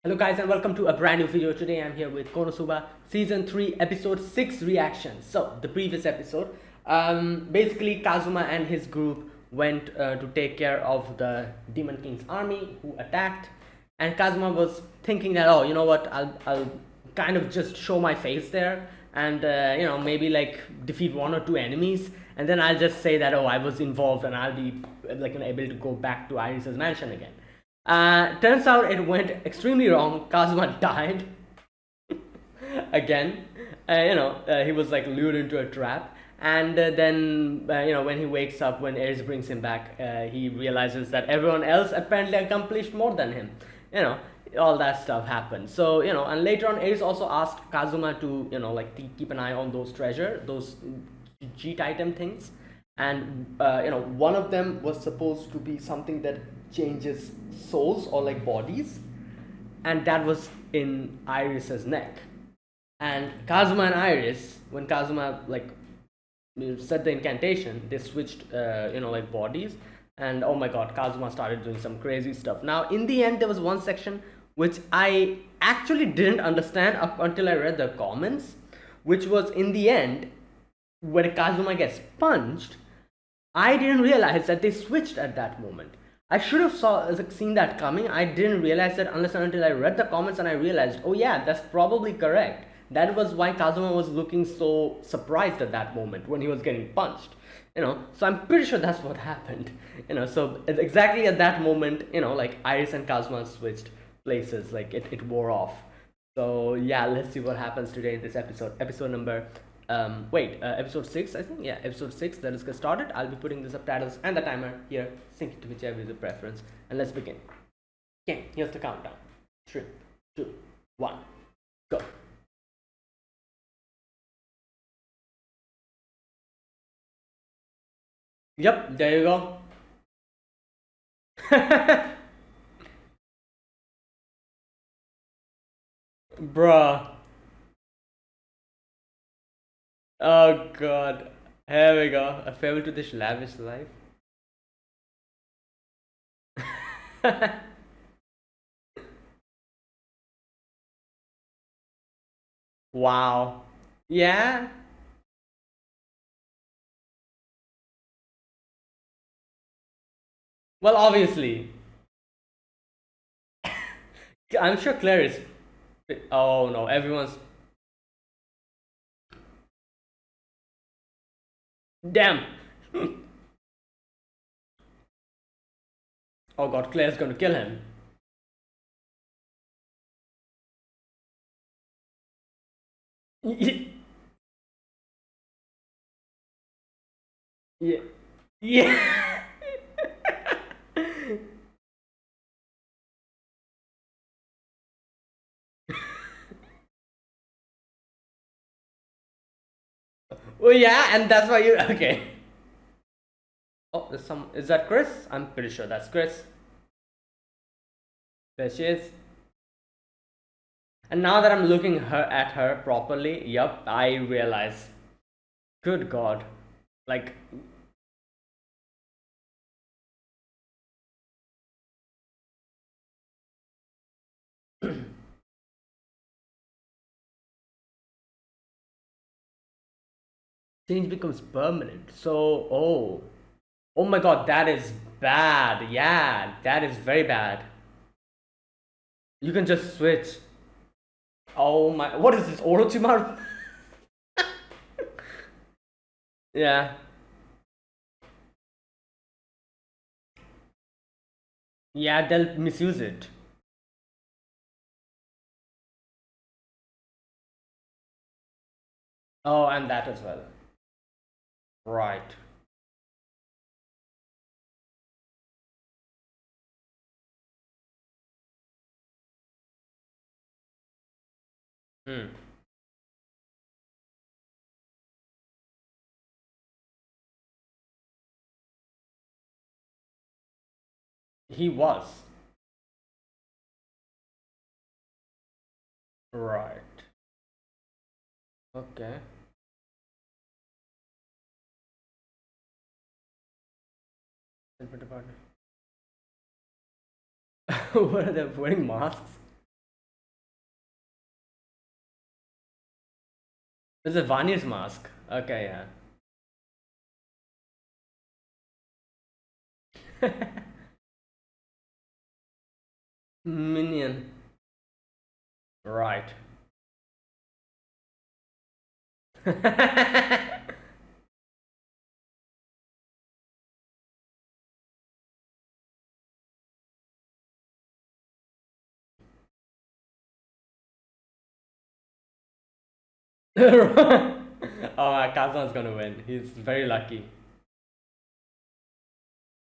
Hello guys and welcome to a brand new video. Today I'm here with Konosuba Season 3 Episode 6 reaction. So the previous episode, basically Kazuma and his group went to take care of the Demon King's army who attacked, and Kazuma was thinking that, oh, you know what, I'll kind of just show my face there and maybe like defeat one or two enemies, and then I'll just say that, oh, I was involved, and I'll be like able to go back to Iris's mansion again. Turns out it went extremely wrong. Kazuma died again. He was like lured into a trap, and then when he wakes up, when Ares brings him back, he realizes that everyone else apparently accomplished more than him. You know, all that stuff happened. So and later on, Ares also asked Kazuma to keep an eye on those those cheat item things, and one of them was supposed to be something that changes souls or like bodies, and that was in Iris's neck. And Kazuma and Iris, when Kazuma said the incantation, they switched bodies, and oh my god, Kazuma started doing some crazy stuff. Now in the end, there was one section which I actually didn't understand up until I read the comments, which was in the end when Kazuma gets punched. I didn't realize that they switched at that moment. I should have seen that coming. I didn't realize that until I read the comments, and I realized, oh yeah, that's probably correct. That was why Kazuma was looking so surprised at that moment when he was getting punched. So I'm pretty sure that's what happened. So exactly at that moment, Iris and Kazuma switched places. Like it wore off. So yeah, let's see what happens today in this episode. Episode number episode 6, I think. Yeah, episode 6. Let us get started. I'll be putting the subtitles and the timer here, sync it to whichever is your preference, and let's begin. Okay, here's the countdown. 3, 2, 1, go. Yep, there you go. Bruh. Oh god. Here we go. A farewell to this lavish life. Wow. Yeah. Well, obviously. I'm sure Claire is. Oh no, everyone's. Damn. Oh god, Claire's gonna kill him. Yeah. Yeah. Oh yeah, and that's why you okay. Oh, there's some. Is that Chris? I'm pretty sure that's Chris. There she is. And now that I'm looking at her properly, yep, I realize. Good God, like. Change becomes permanent. So, oh my god, that is bad. Yeah, that is very bad. You can just switch. Oh my, what is this, Orochimaru? Yeah. Yeah, they'll misuse it. Oh, and that as well. Right. Hmm. He was. Right. Okay. What are they wearing masks? It's a Vanir's mask. Okay, yeah. Minion. Right. Oh, Kazuma's gonna win. He's very lucky.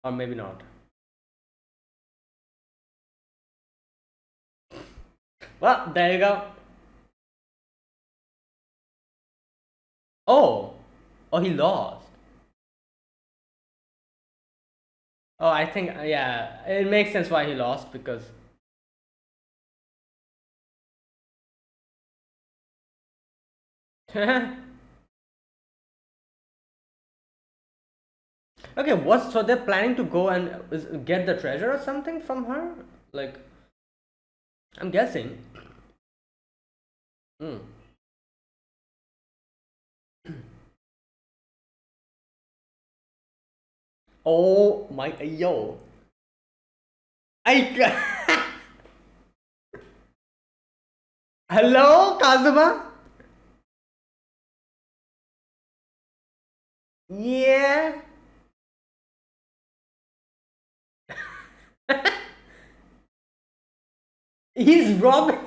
Or maybe not. Well, there you go. Oh! Oh, he lost. Oh, I think, yeah, it makes sense why he lost because. Okay, what? So they're planning to go and get the treasure or something from her? Like, I'm guessing. Hmm. Oh my, yo. I. Hello, Kazuma? Yeah. He's robbing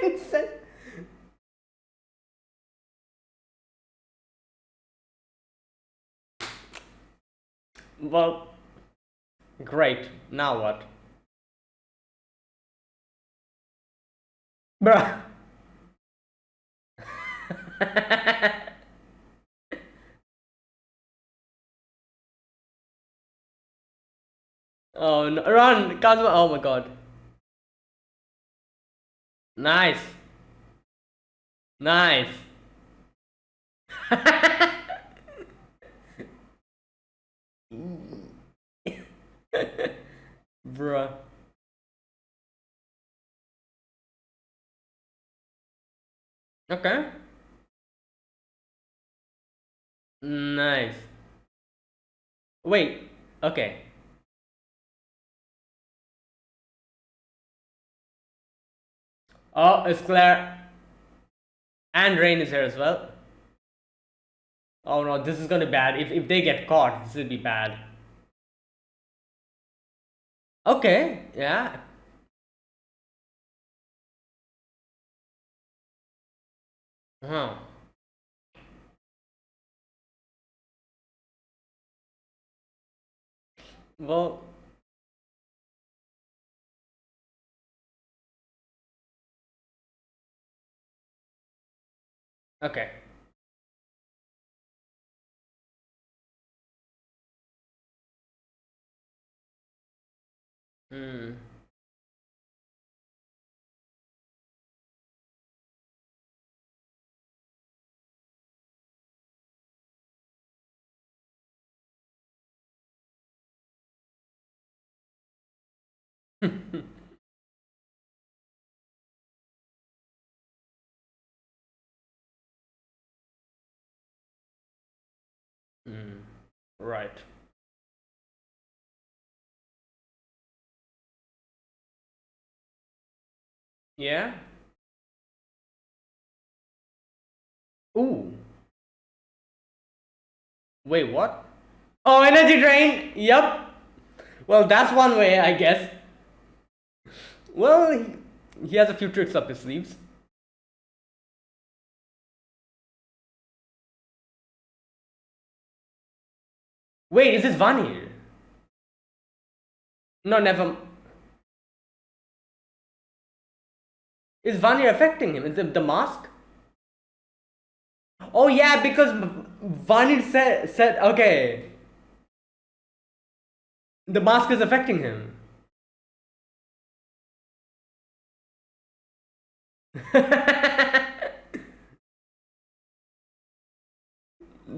himself. Well, great. Now what? Bruh. Oh no, run, Kazuma. Oh my god. Nice. Nice. Bruh. Okay. Nice. Wait. Okay. Oh, it's Claire. And Rain is here as well. Oh no, this is gonna be bad. If they get caught, this will be bad. Okay, yeah. Huh. Well, okay. Hmm. Hmm. Right. Yeah. Ooh. Wait, what? Oh, energy drain. Yep. Well, that's one way, I guess. Well, he has a few tricks up his sleeves. Wait, is this Vanir? No, never. Is Vanir affecting him? Is the mask? Oh yeah, because Vanir said okay. The mask is affecting him.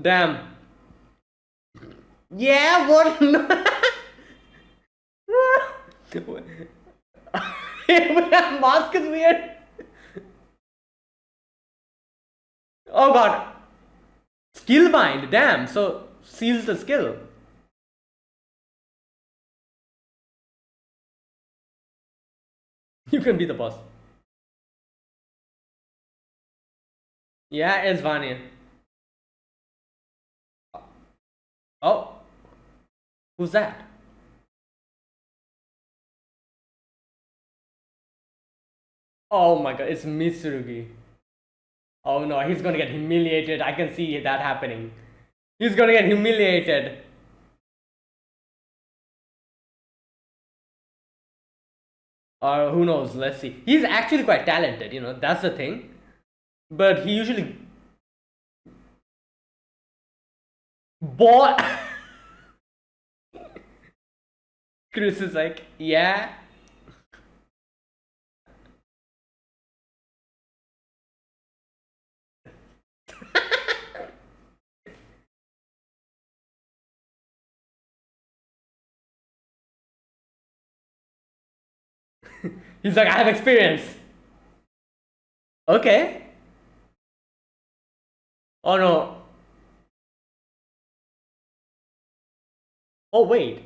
Damn. Yeah, what? Mask is weird. Oh god. Skill bind, damn. So seals the skill. You can be the boss. Yeah, it's Vanya. Oh, who's that? Oh my god, it's Mitsurugi. Oh no, he's gonna get humiliated. I can see that happening. He's gonna get humiliated. Or who knows? Let's see. He's actually quite talented, that's the thing. But he usually. Boy! Chris is like, yeah. He's like, I have experience. Okay. Oh no. Oh wait.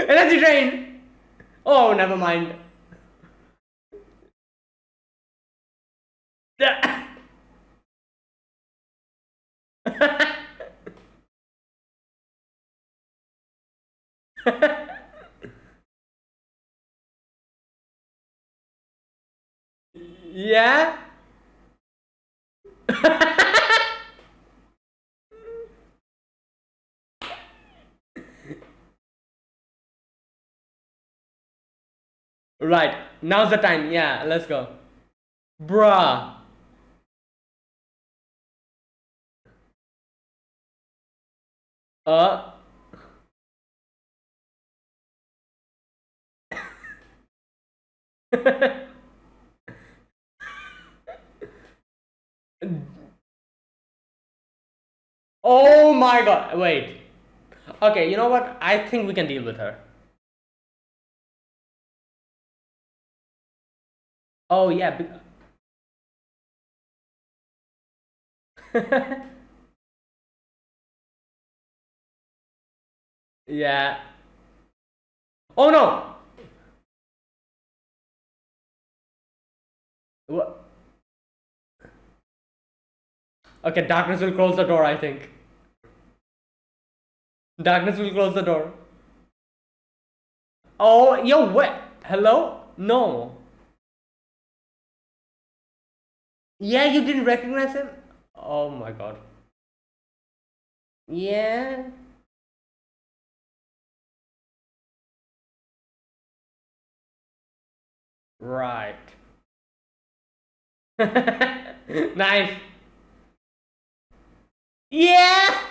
Energy drain. Oh, never mind. Yeah. Right. Now's the time. Yeah, let's go. Bruh. Uh. Oh my god. Wait. Okay, you know what? I think we can deal with her. Oh yeah. Yeah. Oh no. What? Okay, darkness will close the door, I think. Darkness will close the door. Oh, yo, what? Hello? No. Yeah, you didn't recognize him? Oh my god. Yeah. Right. Nice. Yeah.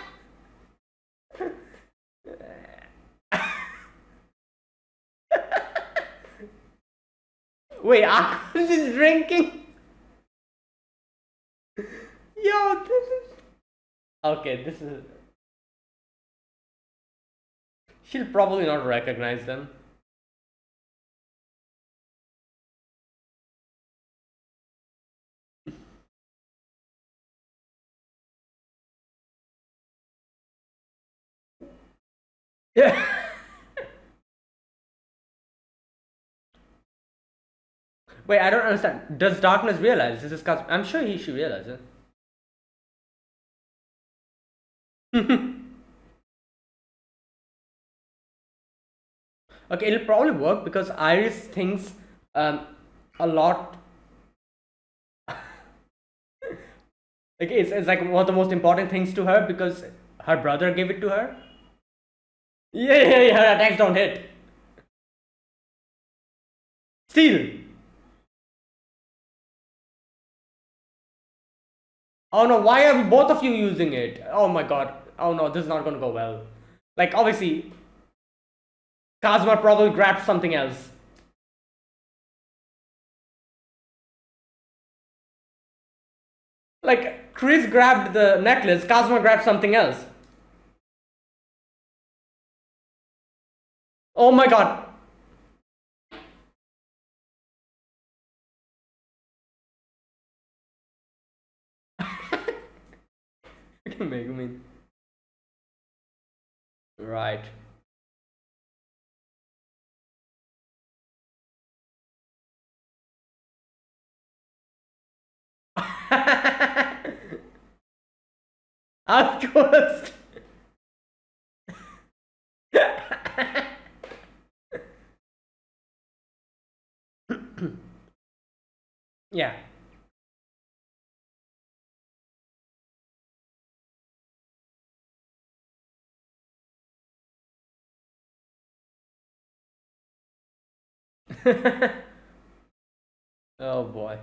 Wait, Akash is drinking? Yo, this is. Okay, this is. She'll probably not recognize them. Yeah. Wait, I don't understand. Does Darkness realize this is custom? I'm sure he should realize it. Okay, it'll probably work because Iris thinks a lot. Okay, it's like one of the most important things to her because her brother gave it to her. Yeah, yeah, yeah. Her attacks don't hit. Steal. Oh no, why are both of you using it? Oh my god. Oh no, this is not gonna go well. Like, obviously, Kazuma probably grabbed something else. Like, Chris grabbed the necklace, Kazuma grabbed something else. Oh my god. Megumin. Right. Of course. Yeah. Oh boy.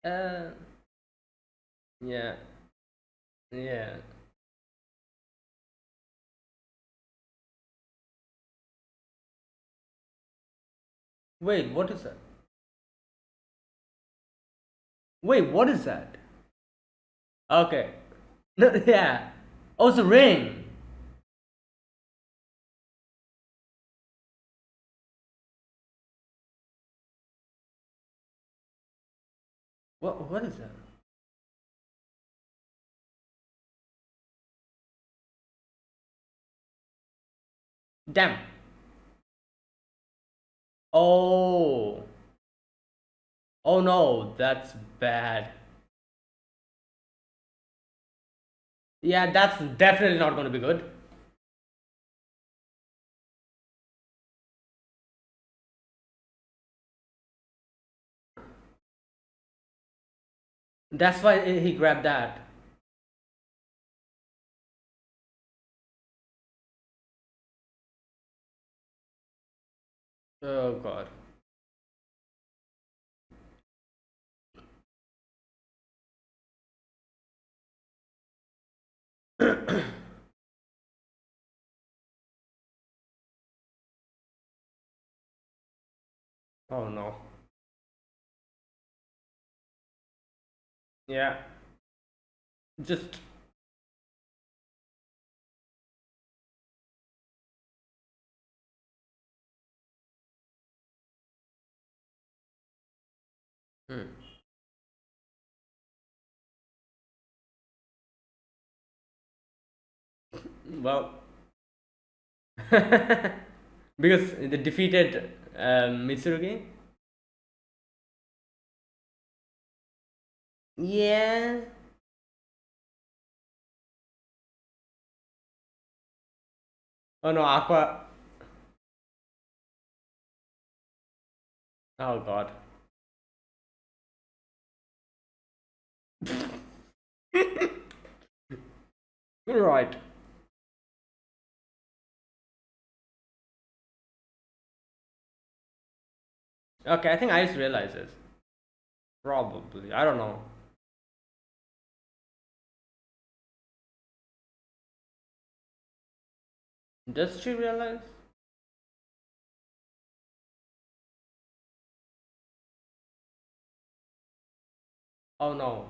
Uh, yeah. Yeah. Wait, what is that? Wait, what is that? Okay. No, yeah. Oh, it's a ring. What is that? Damn. Oh. Oh no, that's bad. Yeah, that's definitely not going to be good. That's why he grabbed that. Oh god. Oh no. Yeah. Just. Hmm. Well. Because they defeated Mitsurugi. Yeah. Oh no, Aqua. Oh god. Right. Okay, I think I just realized this. Probably. I don't know. Does she realize? Oh no.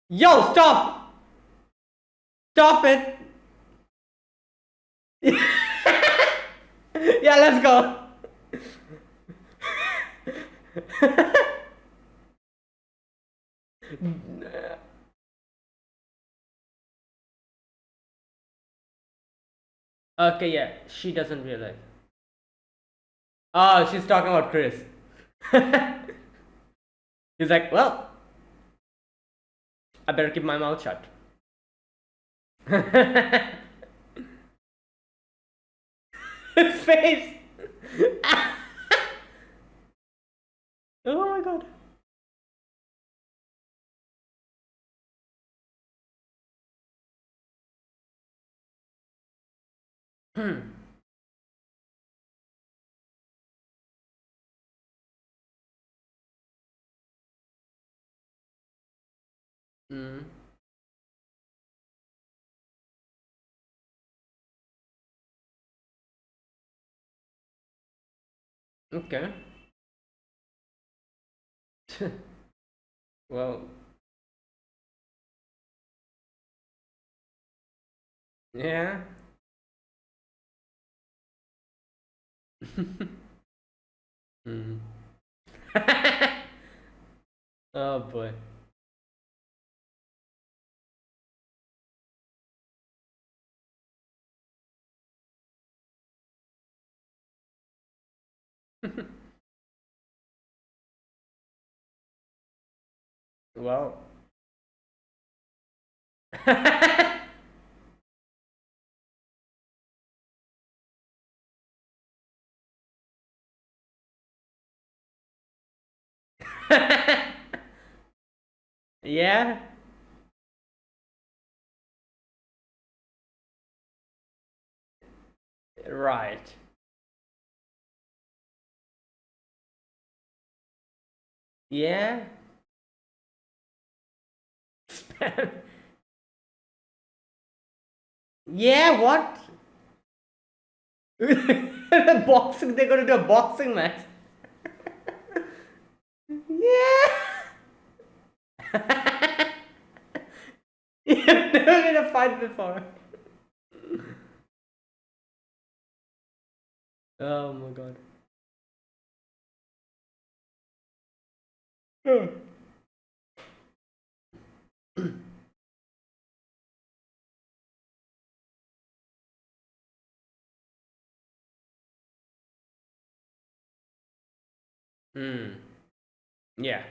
Yo, stop! Stop it! Yeah, let's go. Okay, yeah, she doesn't realize. Oh, she's talking about Chris. He's like, well, I better keep my mouth shut. His face. Oh my god. Mm, okay. Well. Yeah. Hmm. Oh boy. Well. Yeah. Right. Yeah. Spam. Yeah. What? The boxing. They're gonna do a boxing match. Yeah. You've never been a fight before. Oh my god. Hmm. Yeah.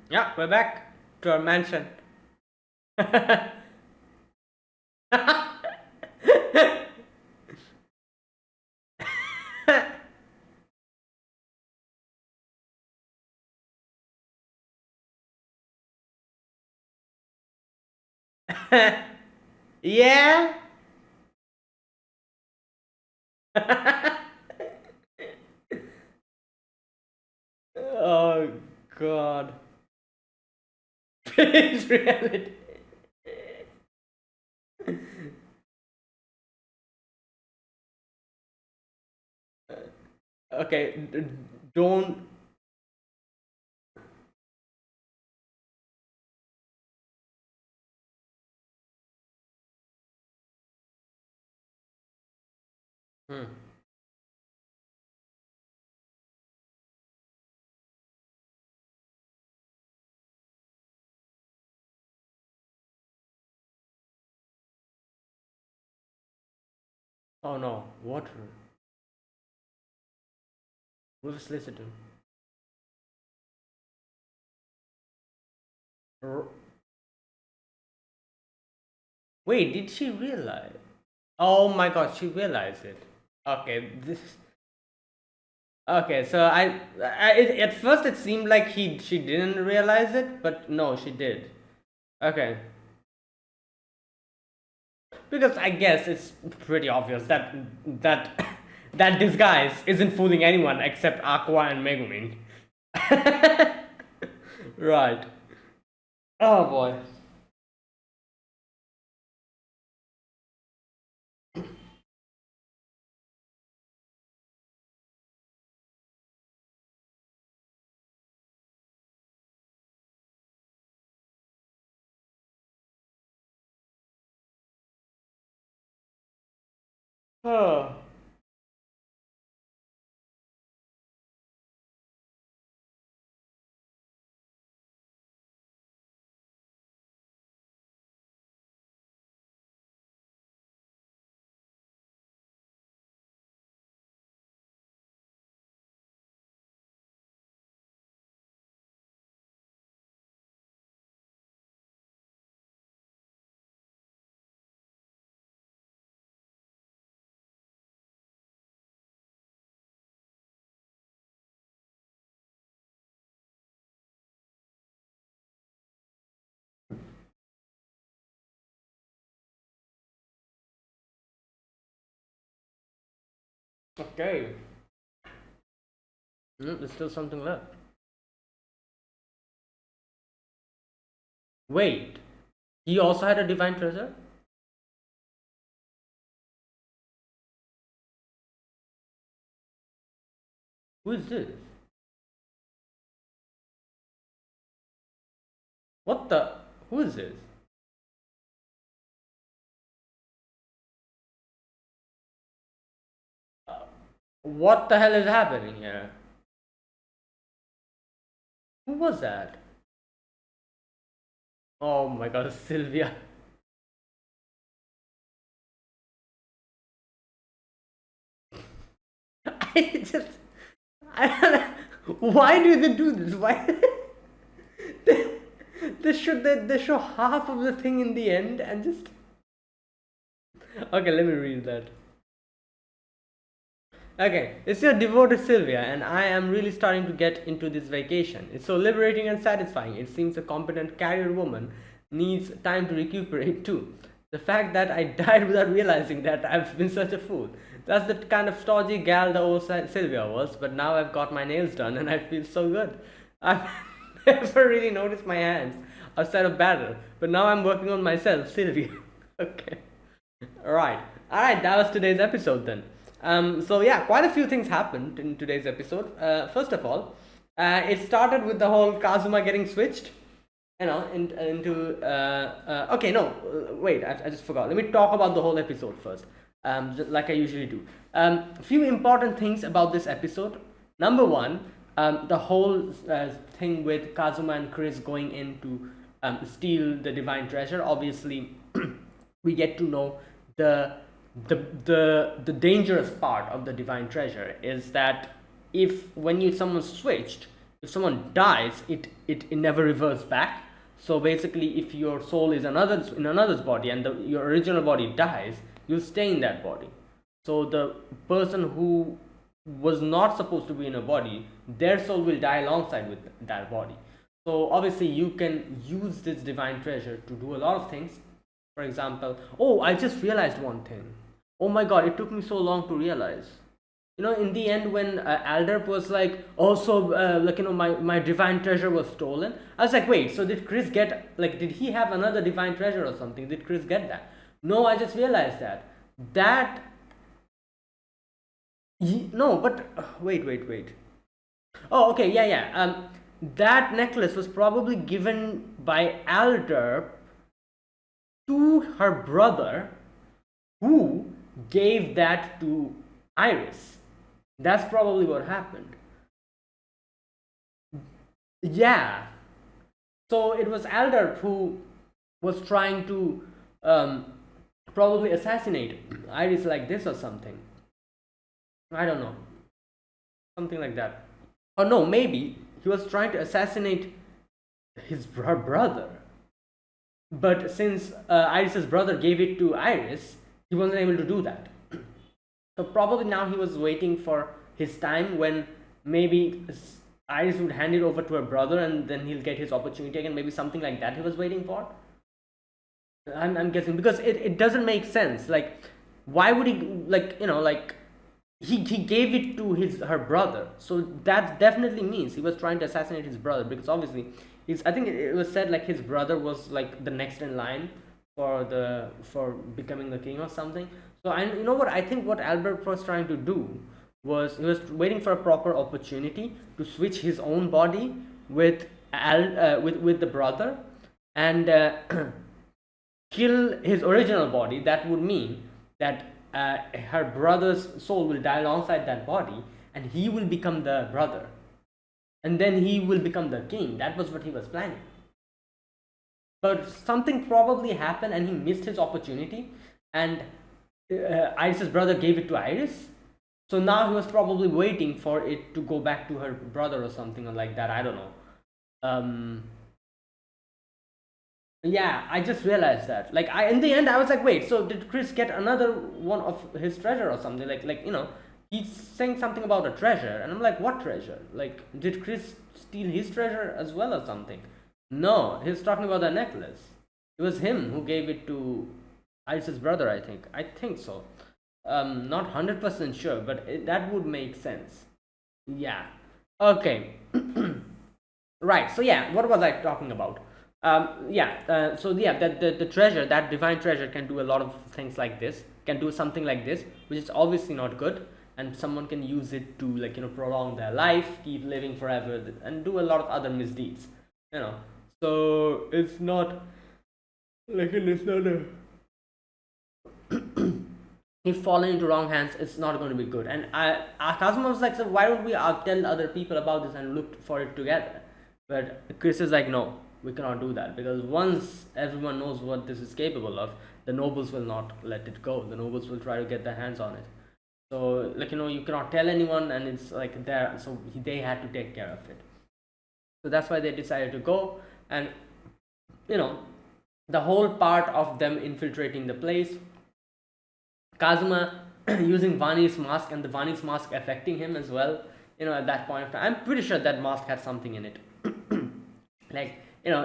Yeah, we're back to our mansion. Yeah. Oh god. It's reality. Okay, don't. Hmm. Oh no, water. Who's listening? R- Wait, did she realize? Oh my god, she realized it. Okay, this. Okay, so at first it seemed like she didn't realize it, but no, she did. Okay, because I guess it's pretty obvious that that disguise isn't fooling anyone except Aqua and Megumin. Right. Oh boy. Oh. Okay. There's still something left. Wait, he also had a divine treasure? Who is this? What the? Who is this? What the hell is happening here? Who was that? Oh my god, Sylvia. I just. Why do they do this? Why? they, they show half of the thing in the end and just. Okay, let me read that. Okay, it's your devoted Sylvia, and I am really starting to get into this vacation. It's so liberating and satisfying. It seems a competent career woman needs time to recuperate too. The fact that I died without realizing that I've been such a fool. That's the kind of stodgy gal the old Sylvia was, but now I've got my nails done and I feel so good. I've never really noticed my hands outside of battle, but now I'm working on myself, Sylvia. Okay. Alright, that was today's episode then. So yeah, quite a few things happened in today's episode. First of all, it started with the whole Kazuma getting switched, into okay, no, wait, I just forgot. Let me talk about the whole episode first, like I usually do. A few important things about this episode. Number one, the whole thing with Kazuma and Chris going in to steal the divine treasure. Obviously, we get to know the dangerous part of the divine treasure is that if someone switched, if someone dies, it never reverts back. So basically, if your soul is in another's body and your original body dies, you'll stay in that body. So the person who was not supposed to be in a body, their soul will die alongside with that body. So obviously you can use this divine treasure to do a lot of things. For example, oh, I just realized one thing. Oh my god, it took me so long to realize. In the end, when Alderp was like, oh, so my divine treasure was stolen, I was like, wait, so did Chris get, did he have another divine treasure or something? Did Chris get that? No, I just realized that no, but wait. Oh, okay, yeah. That necklace was probably given by Alderp to her brother, who gave that to Iris. That's probably what happened. Yeah. So it was Alderp who was trying to probably assassinate Iris like this or something. I don't know. Something like that. Or no, maybe he was trying to assassinate her brother. But since Iris's brother gave it to Iris, he wasn't able to do that. So probably now he was waiting for his time when maybe Iris would hand it over to her brother and then he'll get his opportunity again. Maybe something like that he was waiting for. I'm guessing, because it doesn't make sense. Why would he, he gave it to her brother, so that definitely means he was trying to assassinate his brother, because obviously I think it was said his brother was the next in line for becoming the king or something. So you know what I think what Albert was trying to do was he was waiting for a proper opportunity to switch his own body with with the brother and kill his original body. That would mean that her brother's soul will die alongside that body and he will become the brother, and then he will become the king. That was what he was planning. But something probably happened and he missed his opportunity, and Iris's brother gave it to Iris. So now he was probably waiting for it to go back to her brother or something like that. I don't know. Yeah, I just realized that. In the end, I was like, wait. So did Chris get another one of his treasure or something? He's saying something about a treasure, and I'm like, what treasure? Did Chris steal his treasure as well or something? No, he's talking about the necklace. It was him who gave it to Iris's brother. I think so. Not 100% sure, but that would make sense. Yeah. Okay. Right. So yeah, what was I talking about? The treasure, that divine treasure, can do a lot of things like this, can do something like this, which is obviously not good. and someone can use it to, like, prolong their life, keep living forever, and do a lot of other misdeeds, you know. So it's not like, it's not a if fallen into wrong hands, it's not going to be good. And Kazuma was like, so why don't we tell other people about this and look for it together? But Chris is like, no, we cannot do that, because once everyone knows what this is capable of, the nobles will not let it go. The nobles will try to get their hands on it. So, like, you cannot tell anyone, and it's like there. So they had to take care of it. So that's why they decided to go. And the whole part of them infiltrating the place, Kazuma using Vani's mask, and the Vani's mask affecting him as well. At that point of time, I'm pretty sure that mask had something in it. Like,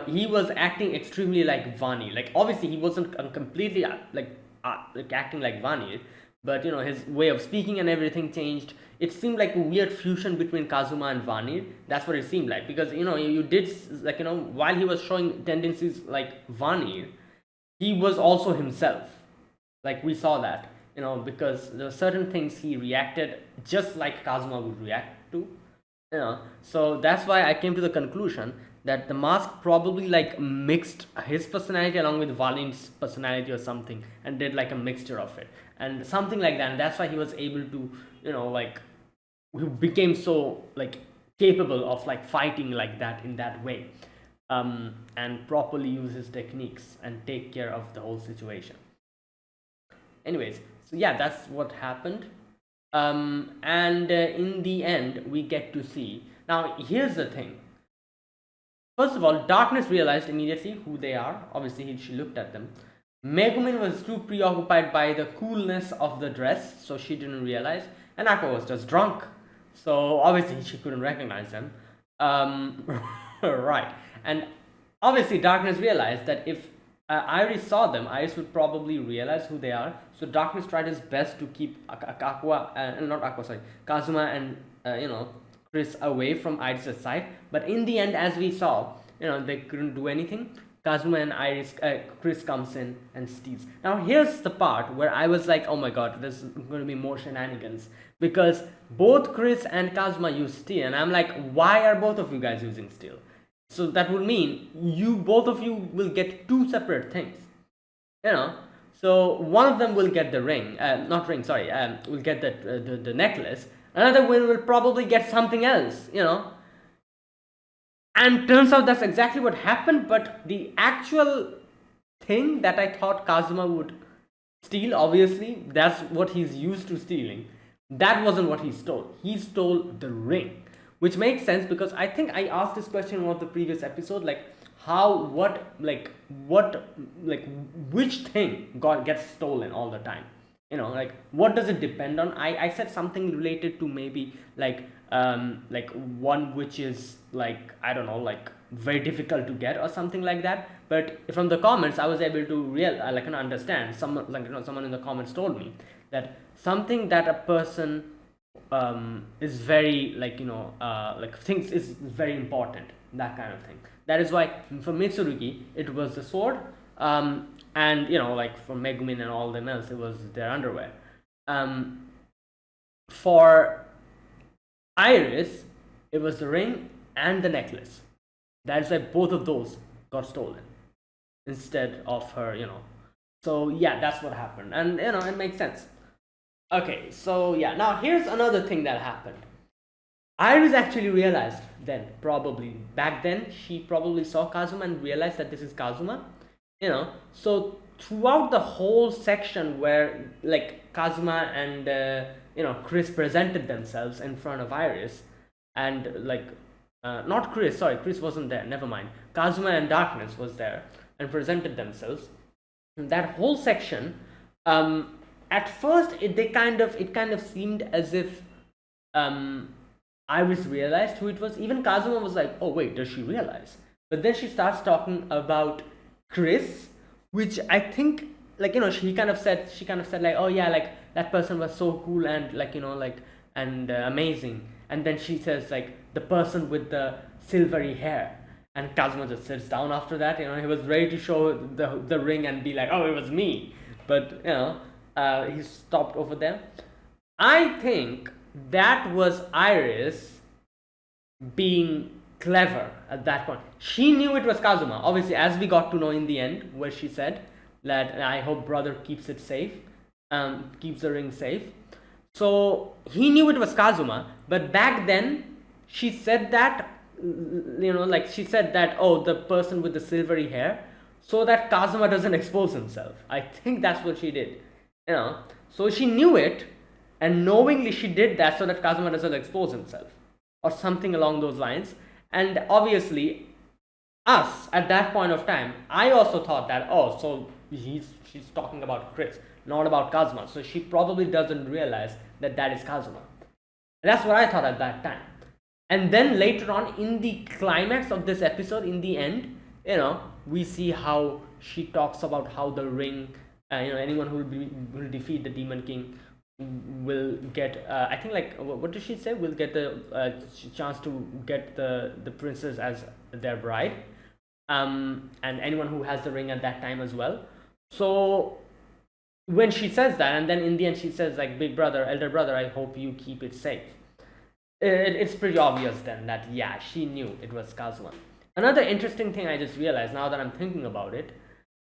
he was acting extremely like Vani. Like, obviously he wasn't completely like acting like Vani, but his way of speaking and everything changed. It seemed like a weird fusion between Kazuma and Vani. That's what it seemed like, because you did, like, while he was showing tendencies like Vani, he was also himself. Like, we saw that, because there were certain things he reacted just like Kazuma would react to. So that's why I came to the conclusion that the mask probably, like, mixed his personality along with Valin's personality or something, and did like a mixture of it and something like that. And that's why he was able to, like, he became so, like, capable of, like, fighting like that in that way, and properly use his techniques and take care of the whole situation. Anyways, so yeah, that's what happened. And in the end, we get to see. Now, here's the thing. First of all, Darkness realized immediately who they are. Obviously, she looked at them. Megumin was too preoccupied by the coolness of the dress, so she didn't realize. And Aqua was just drunk, so obviously she couldn't recognize them. Right. And obviously, Darkness realized that if Iris saw them, Iris would probably realize who they are. So Darkness tried his best to keep Kazuma and Chris away from Iris' side. But in the end, as we saw, they couldn't do anything. Kazuma and Chris comes in and steals. Now here's the part where I was like, oh my god, there's going to be more shenanigans, because both Chris and Kazuma use steel, and I'm like, why are both of you guys using steel? So that would mean both of you will get two separate things, So one of them will get the ring, will get the necklace. Another will probably get something else, And turns out that's exactly what happened. But the actual thing that I thought Kazuma would steal, obviously, that's what he's used to stealing. That wasn't what he stole. He stole the ring. Which makes sense, because I think I asked this question in one of the previous episodes, like, which thing gets stolen all the time? Like, what does it depend on? I said something related to maybe like one which is, like, I don't know, like, very difficult to get or something like that. But from the comments, I was able to understand. Someone in the comments told me that something that a person is very, thinks is very important, that kind of thing. That is why for Mitsurugi it was the sword, and for Megumin and all them else, it was their underwear. For Iris, it was the ring and the necklace. That is why both of those got stolen instead of her. So yeah, that's what happened, and it makes sense. Okay, so yeah, now here's another thing that happened. Iris actually realized then, probably back then, she probably saw Kazuma and realized that this is Kazuma. So throughout the whole section where, like, Kazuma and Chris presented themselves in front of Iris, and not Chris, sorry, Chris wasn't there, never mind. Kazuma and Darkness was there and presented themselves. And that whole section, at first it kind of seemed as if Iris realized who it was. Even Kazuma was like, oh wait, does she realize? But then she starts talking about Chris, which I think, she kind of said like, oh yeah, like, that person was so cool and and amazing. And then she says, like, the person with the silvery hair, and Kazuma just sits down after that. He was ready to show the ring and be like, oh, it was me, but he stopped over there. I think that was Iris being clever at that point. She knew it was Kazuma. Obviously, as we got to know in the end, where she said that I hope brother keeps it safe, keeps the ring safe. So he knew it was Kazuma, but back then she said that, like she said that, oh, the person with the silvery hair, so that Kazuma doesn't expose himself. I think that's what she did. So she knew it, and knowingly she did that so that Kazuma doesn't expose himself, or something along those lines. And obviously, us at that point of time, I also thought that, oh, so she's talking about Chris, not about Kazuma. So she probably doesn't realize that that is Kazuma. That's what I thought at that time. And then later on, in the climax of this episode, in the end, we see how she talks about how the ring, anyone who will defeat the Demon King will get, I think, like, what did she say, will get the chance to get the princess as their bride, and anyone who has the ring at that time as well. So when she says that, and then in the end she says, like, big brother, elder brother, I hope you keep it safe, it's pretty obvious then that, yeah, she knew it was Kazuma. Another interesting thing I just realized now that I'm thinking about it,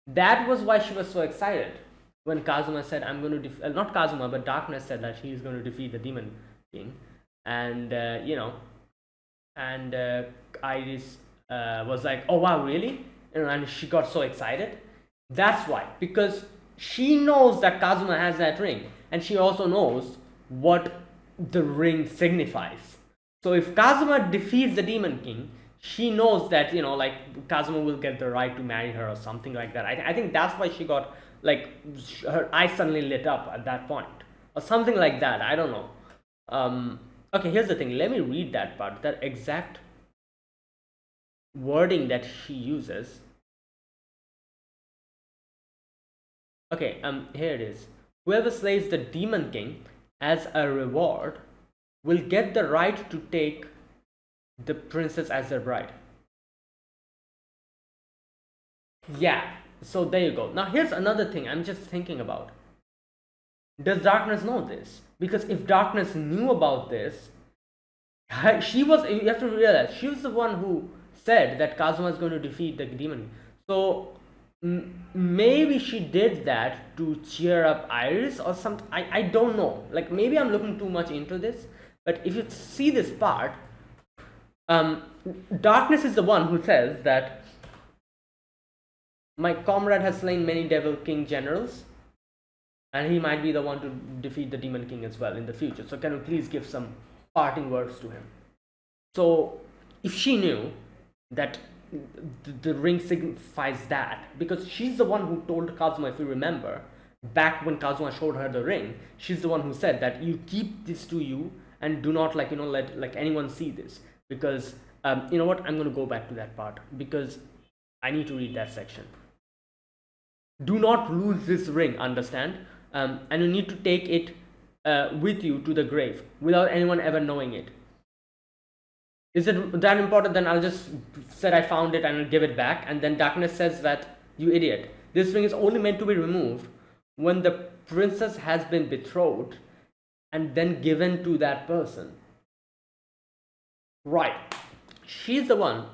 that was why she was so excited when Kazuma said, I'm going to not Kazuma, but Darkness said that he's going to defeat the Demon King. And Iris was like, oh wow, really? And she got so excited. That's why, because she knows that Kazuma has that ring, and she also knows what the ring signifies. So if Kazuma defeats the Demon King, she knows that, like, Kazuma will get the right to marry her or something like that. I think that's why she got, like, her eyes suddenly lit up at that point, or something like that. I don't know. Okay, here's the thing. Let me read that part, that exact wording that she uses. Okay, here it is. Whoever slays the Demon King as a reward will get the right to take the princess as their bride. Yeah, so there you go. Now here's another thing I'm just thinking about. Does Darkness know this? Because if Darkness knew about this, you have to realize, she was the one who said that Kazuma is going to defeat the demon. So maybe she did that to cheer up Iris or something. I don't know. Like, maybe I'm looking too much into this. But if you see this part, Darkness is the one who says that my comrade has slain many Devil King generals, and he might be the one to defeat the Demon King as well in the future. So can you please give some parting words to him? So if she knew that the ring signifies that, because she's the one who told Kazuma, if you remember, back when Kazuma showed her the ring, she's the one who said that you keep this to you and do not, like, let, like, anyone see this, because you know what, I'm going to go back to that part because I need to read that section. Do not lose this ring, understand? And you need to take it with you to the grave without anyone ever knowing it. Is it that important? Then I'll just say I found it and I'll give it back. And then Darkness says that, you idiot, this ring is only meant to be removed when the princess has been betrothed and then given to that person. Right. She's the one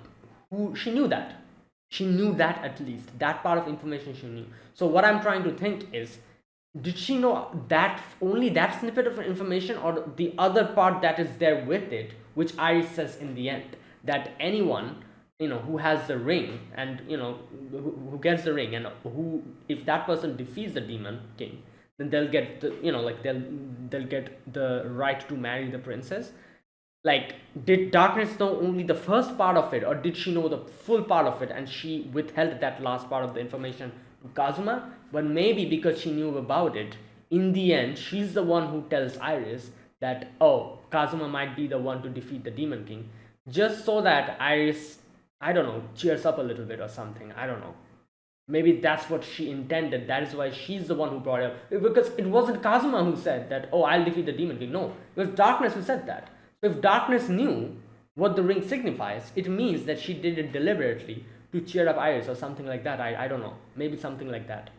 who, she knew that. She knew that, at least. That part of information she knew. So what I'm trying to think is, did she know that, only that snippet of information, or the other part that is there with it, which Iris says in the end, that anyone, who has the ring and, who gets the ring, and who, if that person defeats the Demon King, then they'll get the, like, they'll get the right to marry the princess. Like, did Darkness know only the first part of it, or did she know the full part of it and she withheld that last part of the information to Kazuma? But maybe because she knew about it, in the end, she's the one who tells Iris that, oh, Kazuma might be the one to defeat the Demon King, just so that Iris, I don't know, cheers up a little bit or something. I don't know. Maybe that's what she intended. That is why she's the one who brought it up. Because it wasn't Kazuma who said that, oh, I'll defeat the Demon King. No, it was Darkness who said that. If Darkness knew what the ring signifies, it means that she did it deliberately to cheer up Iris or something like that. I don't know. Maybe something like that.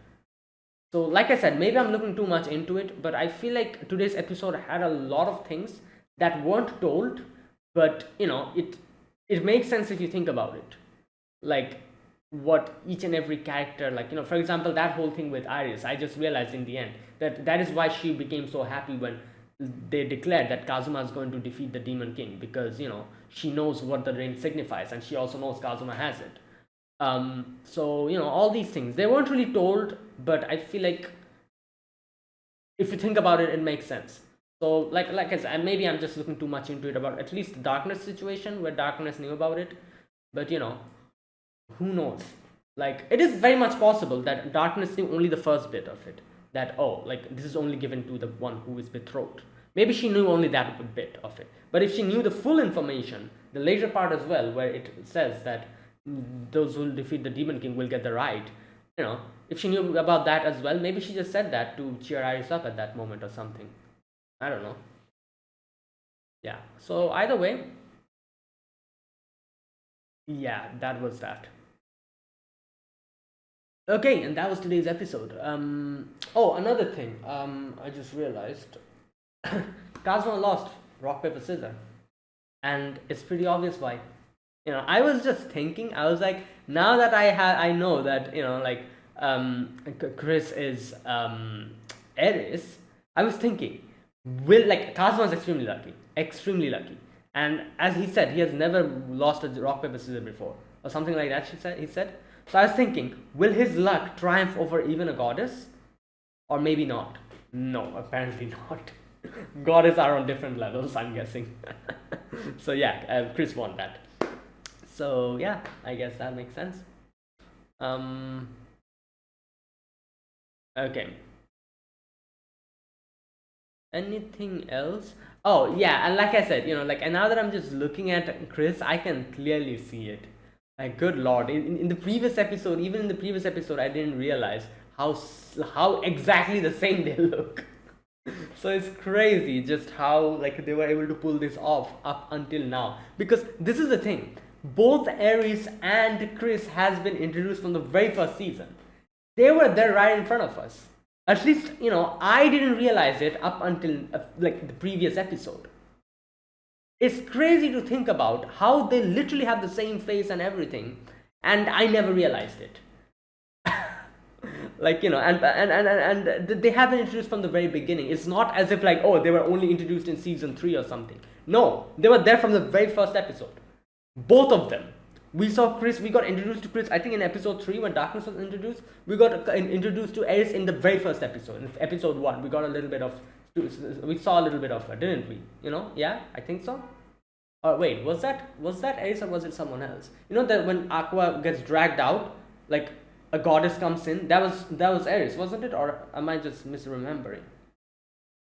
So, like I said, maybe I'm looking too much into it, but I feel like today's episode had a lot of things that weren't told, but it makes sense if you think about it. Like what each and every character, like for example, that whole thing with Iris, I just realized in the end that that is why she became so happy when they declared that Kazuma is going to defeat the Demon King, because she knows what the ring signifies, and she also knows Kazuma has it. So all these things, they weren't really told, but I feel like if you think about it, it makes sense. So like I said, and maybe I'm just looking too much into it about at least the Darkness situation, where Darkness knew about it, but who knows? Like, it is very much possible that Darkness knew only the first bit of it, that like this is only given to the one who is betrothed. Maybe she knew only that bit of it, but if she knew the full information, the later part as well, where it says that those who will defeat the Demon King will get the right, if she knew about that as well, maybe she just said that to cheer Iris up at that moment or something. I don't know. Yeah, so either way, yeah, that was that. Okay, and that was today's episode. Oh, another thing. I just realized Kazuma lost rock paper scissors, and it's pretty obvious why. I was just thinking. I was like, now that I know that like Chris is Ares. I was thinking, will like Kazuma is extremely lucky, and as he said, he has never lost a rock paper scissors before, or something like that. He said. So I was thinking, will his luck triumph over even a goddess? Or maybe not. No, apparently not. Goddesses are on different levels, I'm guessing. So yeah, Chris won that. So yeah, I guess that makes sense. Okay. Anything else? Oh yeah, and like I said, and now that I'm just looking at Chris, I can clearly see it. Like, good lord, in the previous episode, even in the previous episode, I didn't realize how exactly the same they look. So it's crazy just how like they were able to pull this off up until now. Because this is the thing, both Ares and Chris has been introduced from the very first season. They were there right in front of us. At least I didn't realize it up until like the previous episode. It's crazy to think about how they literally have the same face and everything, and I never realized it. Like and they have been introduced from the very beginning. It's not as if like, oh, they were only introduced in season 3 or something. No, they were there from the very first episode. Both of them. We saw Chris. We got introduced to Chris, I think, in episode 3 when Darkness was introduced. We got introduced to Ares in the very first episode. In episode 1, we got a little bit of. We saw a little bit of her, didn't we? Yeah, I think so. Wait, was that Ares or was it someone else? That when Aqua gets dragged out, like a goddess comes in. That was Ares, wasn't it? Or am I just misremembering?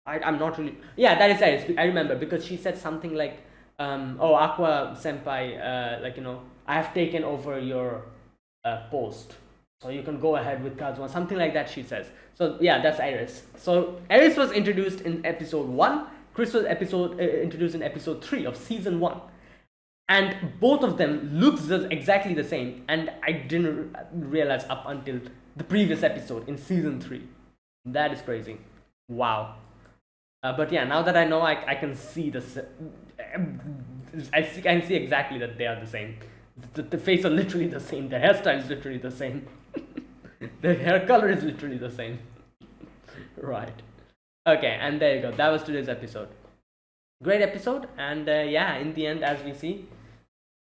I'm not really. Yeah, that is Ares. I remember because she said something like, "Oh, Aqua Senpai, I have taken over your post, so you can go ahead with Kazuma." Something like that she says. So yeah, that's Ares. So Ares was introduced in episode 1. Chris was introduced in episode 3 of season 1, and both of them looks exactly the same, and I didn't realize up until the previous episode in season 3. That is crazy. Wow. But yeah, now that I know, I can see I can see exactly that they are the same. The face are literally the same. The hairstyle is literally the same. The hair color is literally the same. Right. Okay, and there you go. That was today's episode. Great episode, and yeah, in the end, as we see,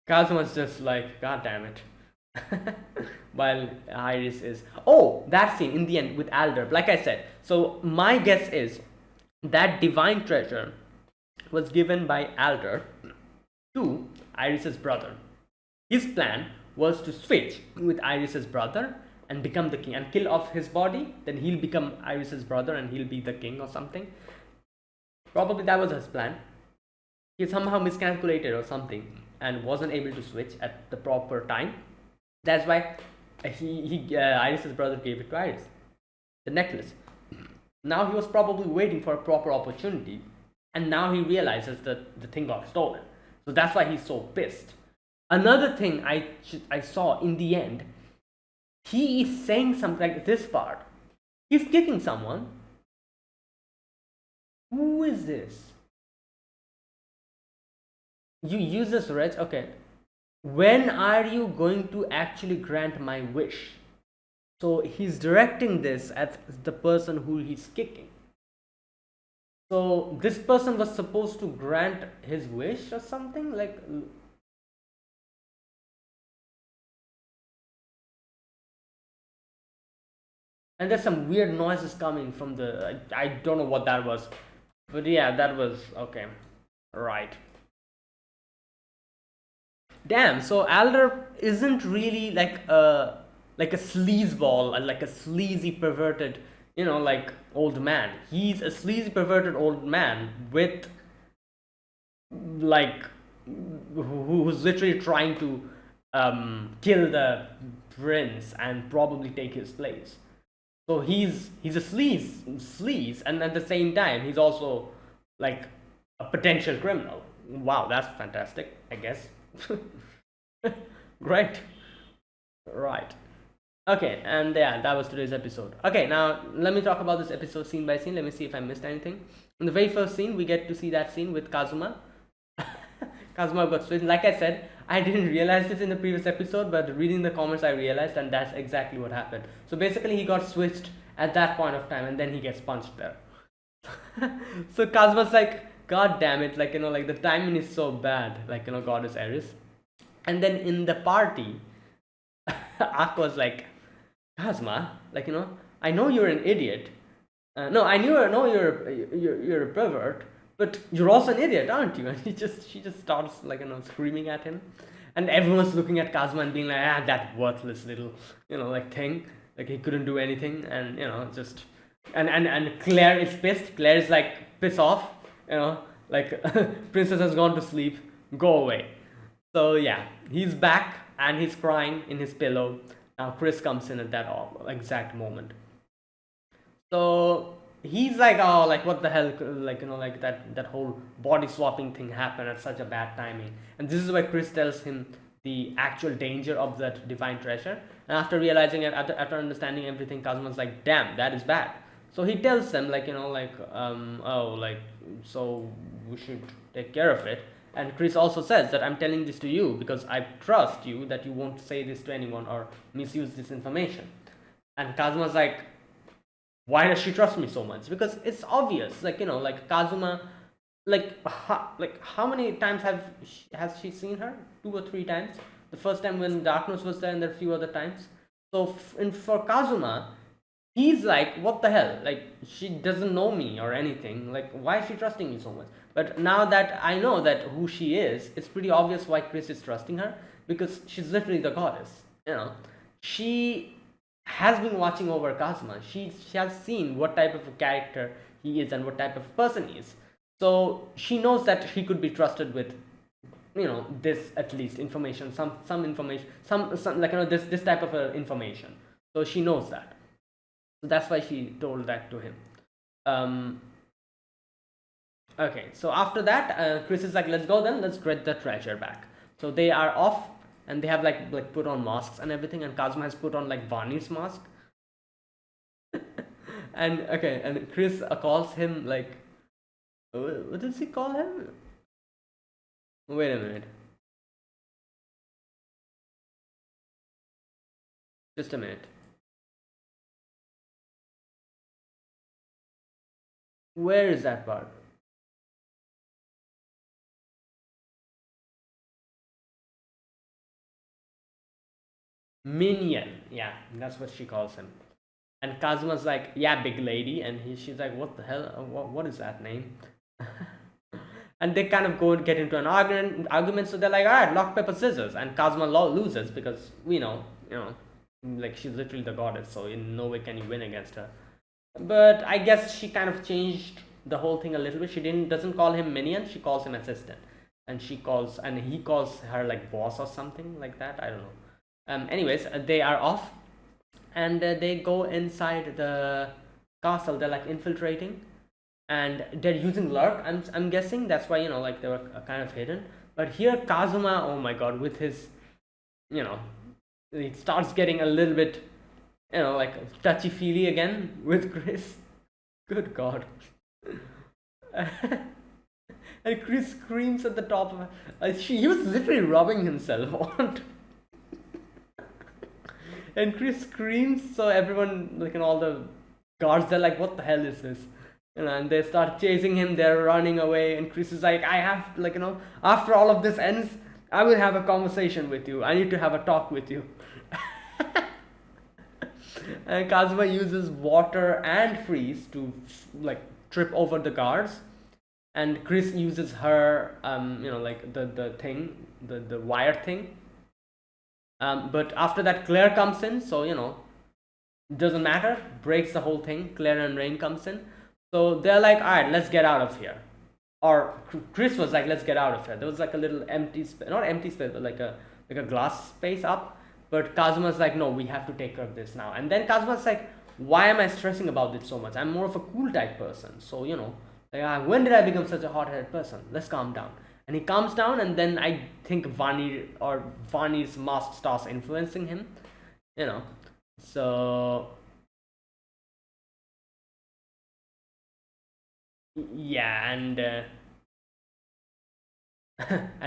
Kazuma's just like, God damn it. While Iris is. Oh, that scene in the end with Alder. Like I said, so my guess is that divine treasure was given by Alder to Iris's brother. His plan was to switch with Iris's brother and become the king and kill off his body. Then he'll become Iris's brother and he'll be the king or something. Probably that was his plan. He somehow miscalculated or something and wasn't able to switch at the proper time. That's why Iris's brother gave it to Iris, the necklace. Now he was probably waiting for a proper opportunity, and now he realizes that the thing got stolen. So that's why he's so pissed. Another thing I saw in the end, he is saying something like this part. He's kicking someone. Who is this? You use this wretch. Okay. When are you going to actually grant my wish? So he's directing this at the person who he's kicking. So this person was supposed to grant his wish or something like. And there's some weird noises coming from the. I don't know what that was, but yeah, that was okay. Right. Damn. So Alder isn't really like a sleazeball, like a sleazy perverted, like old man. He's a sleazy perverted old man with like who's literally trying to kill the prince and probably take his place. So he's a sleaze, and at the same time he's also like a potential criminal. Wow, that's fantastic. I guess. Great. Right. Okay, and yeah, that was today's episode. Okay, now let me talk about this episode scene by scene. Let me see if I missed anything. In the very first scene, we get to see that scene with Kazuma. Kazuma got switched. Like I said, I didn't realize this in the previous episode, but reading the comments, I realized, and that's exactly what happened. So basically, he got switched at that point of time, and then he gets punched there. So Kazuma's like, God damn it, like, like the timing is so bad, like, Goddess Eris. And then in the party, Aqua's like, Kazuma, like, I know you're an idiot. No, I know you're a pervert, but you're also an idiot, aren't you? And she just starts like screaming at him, and everyone's looking at Kazuma and being like, that worthless little like thing, like he couldn't do anything, and just and Claire is pissed. Claire is like, piss off, like princess has gone to sleep, go away. So yeah, he's back and he's crying in his pillow. Now Chris comes in at that exact moment. So he's like, oh, like what the hell, like like that whole body swapping thing happened at such a bad timing. And this is where Chris tells him the actual danger of that divine treasure. And after realizing it, after understanding everything, Kazuma's like, damn, that is bad. So he tells them like, oh, like, so we should take care of it. And Chris also says that I'm telling this to you because I trust you that you won't say this to anyone or misuse this information. And Kazuma's like, why does she trust me so much? Because it's obvious, like like Kazuma, like how many times has she seen her? 2 or 3 times. The first time when Darkness was there, and there are a few other times. So for Kazuma, he's like, what the hell? Like she doesn't know me or anything. Like why is she trusting me so much? But now that I know that who she is, it's pretty obvious why Chris is trusting her, because she's literally the goddess. She has been watching over Kazuma. She has seen what type of a character he is and what type of person he is. So she knows that he could be trusted with, this at least information, some information, some like this type of information. So she knows that. So that's why she told that to him. Okay, so after that, Chris is like, let's go then, let's get the treasure back. So they are off, and they have like put on masks and everything, and Kazuma has put on like Vani's mask. And okay, and Chris calls him like, what does he call him? Wait a minute. Just a minute. Where is that part? Minion. Yeah, that's what she calls him. And Kazuma's like, yeah, big lady. And she's like, what the hell? What is that name? And they kind of go and get into an argument. So they're like, all right, rock, paper, scissors. And Kazuma loses because we know, like she's literally the goddess. So in no way can you win against her. But I guess she kind of changed the whole thing a little bit. She doesn't call him minion. She calls him assistant. And he calls her like boss or something like that. I don't know. Anyways, they are off, and they go inside the castle. They're like infiltrating, and they're using lurk. I'm guessing that's why like they were kind of hidden. But here Kazuma, oh my god, with his, it starts getting a little bit like touchy-feely again with Chris. Good God. And Chris screams at the top of he was literally rubbing himself on. And Chris screams, so everyone, like, all the guards, they're like, what the hell is this? And they start chasing him, they're running away, and Chris is like, I have, like, after all of this ends, I will have a conversation with you. I need to have a talk with you. And Kazuma uses water and freeze to, like, trip over the guards. And Chris uses her, like the thing, the wire thing. But after that, Claire comes in, so, doesn't matter, breaks the whole thing. Claire and Rain comes in. So they're like, all right, let's get out of here. Or Chris was like, let's get out of here. There was like a little empty space, not empty space, but like a glass space up. But Kazuma's like, no, we have to take care of this now. And then Kazuma's like, why am I stressing about this so much? I'm more of a cool type person. So, like, when did I become such a hot-headed person? Let's calm down. And he calms down, and then I think Vani's mask starts influencing him. So yeah, and and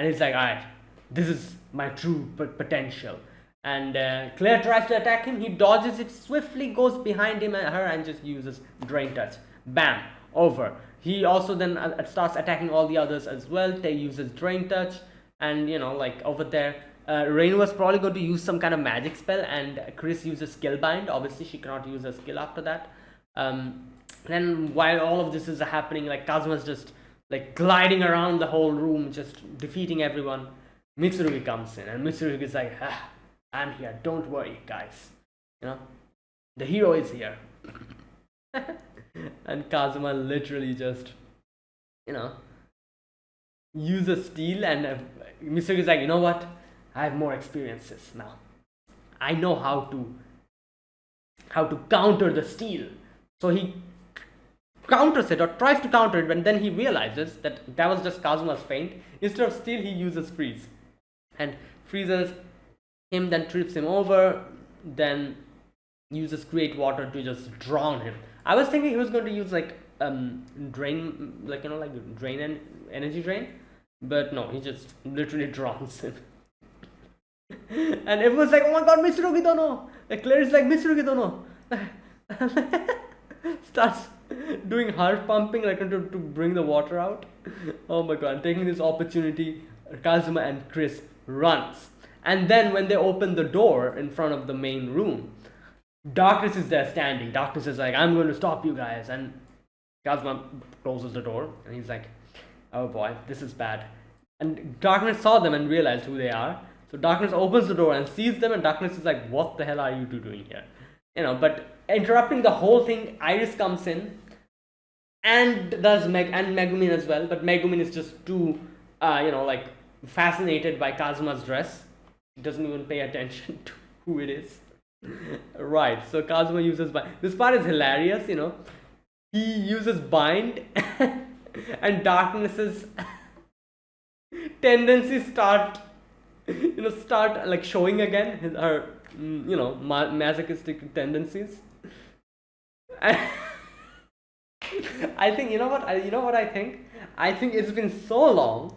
he's like, all right, this is my true potential. And Claire tries to attack him. He dodges it swiftly, goes behind him and her, and just uses Drain Touch. Bam, over. He also then starts attacking all the others as well. Tay uses Drain Touch, and like over there, Rain was probably going to use some kind of magic spell, and Chris uses Skillbind. Obviously, she cannot use a skill after that. Then while all of this is happening, like, Kazuma's just like gliding around the whole room, just defeating everyone. Mitsurugi comes in, and Mitsurugi is like, I'm here, don't worry, guys. The hero is here. And Kazuma literally just, uses steel, and Mitsurugi is like, you know what? I have more experiences now. I know how to counter the steel. So he counters it, or tries to counter it, but then he realizes that was just Kazuma's feint. Instead of steel, he uses freeze, and freezes him, then trips him over, then uses create water to just drown him. I was thinking he was going to use like drain, like drain and energy drain, but no, he just literally drowns him. And it was like, oh my god, Mitsurugi Dono! Like, Claire is like, Mitsurugi Dono! Starts doing heart pumping, like, to bring the water out. Oh my god, taking this opportunity, Kazuma and Chris runs. And then when they open the door in front of the main room, Darkness is there standing. Darkness is like, I'm going to stop you guys. And Kazuma closes the door, and he's like, oh boy, this is bad. And Darkness saw them and realized who they are. So Darkness opens the door and sees them, and Darkness is like, what the hell are you two doing here? But interrupting the whole thing, Iris comes in and does Megumin as well. But Megumin is just too, like, fascinated by Kazuma's dress. He doesn't even pay attention to who it is. Right, so Kazuma uses bind. This part is hilarious, He uses bind and Darkness's tendencies start like showing again, her masochistic tendencies. I think, what I think? I think it's been so long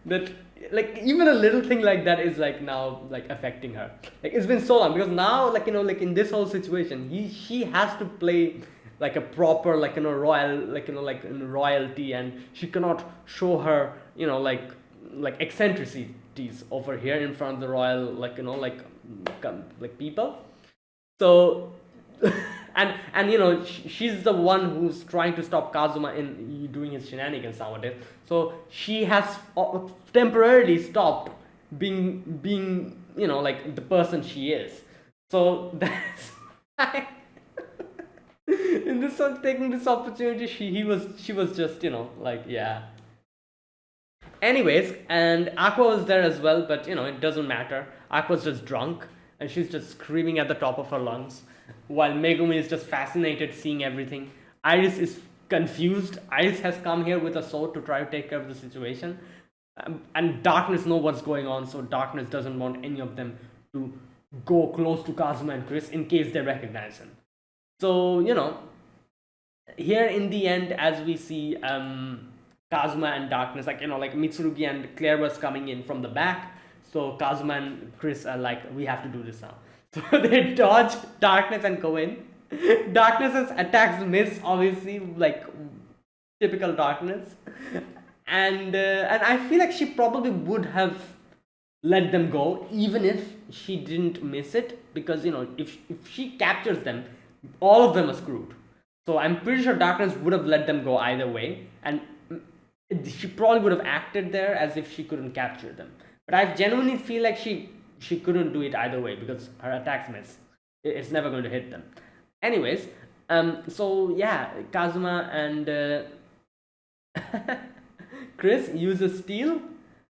that, like, even a little thing like that is like now like affecting her. Like, it's been so long, because now, like, like in this whole situation, she has to play like a proper, like, royal, like, like in royalty, and she cannot show her, like eccentricities over here in front of the royal, like, like people. So and she's the one who's trying to stop Kazuma in doing his shenanigans nowadays. So she has temporarily stopped being like the person she is. So that's in this one, taking this opportunity, she was just like, yeah. Anyways, and Aqua was there as well, but it doesn't matter. Aqua's just drunk, and she's just screaming at the top of her lungs, while Megumi is just fascinated seeing everything. Iris is confused. Iris has come here with a sword to try to take care of the situation, and Darkness knows what's going on, so Darkness doesn't want any of them to go close to Kazuma and Chris in case they recognize him. So, here in the end, as we see Kazuma and Darkness, like, like Mitsurugi and Claire was coming in from the back. So Kazuma and Chris are like, we have to do this now. So they dodge Darkness and go in. Darkness's attacks miss, obviously, like typical Darkness. And I feel like she probably would have let them go even if she didn't miss it, because if she captures them, all of them are screwed. So I'm pretty sure Darkness would have let them go either way, and she probably would have acted there as if she couldn't capture them. But I genuinely feel like she couldn't do it either way because her attacks miss. It's never going to hit them. Anyways, so yeah, Kazuma and Chris uses steel,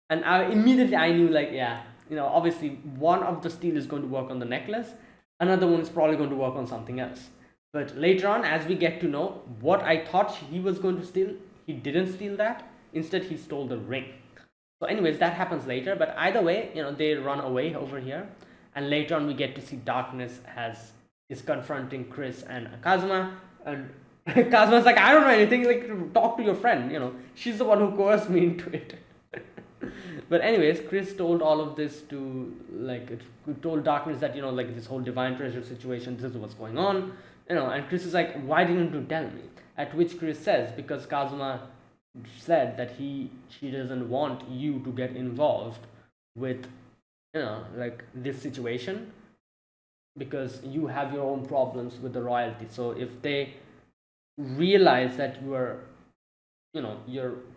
and immediately I knew, like, yeah, obviously one of the steel is going to work on the necklace, another one is probably going to work on something else. But later on, as we get to know what I thought he was going to steal, he didn't steal that. Instead, he stole the ring. So anyways, that happens later. But either way, they run away over here, and later on we get to see Darkness is confronting Chris and Kazuma, and Kazuma's like, I don't know anything, like, talk to your friend, she's the one who coerced me into it. But anyways, Chris told all of this to, like, told Darkness that, like, this whole divine treasure situation, this is what's going on, and Chris is like, why didn't you tell me? At which Chris says, because Kazuma said that she doesn't want you to get involved with, like, this situation, because you have your own problems with the royalty. So if they realize that you're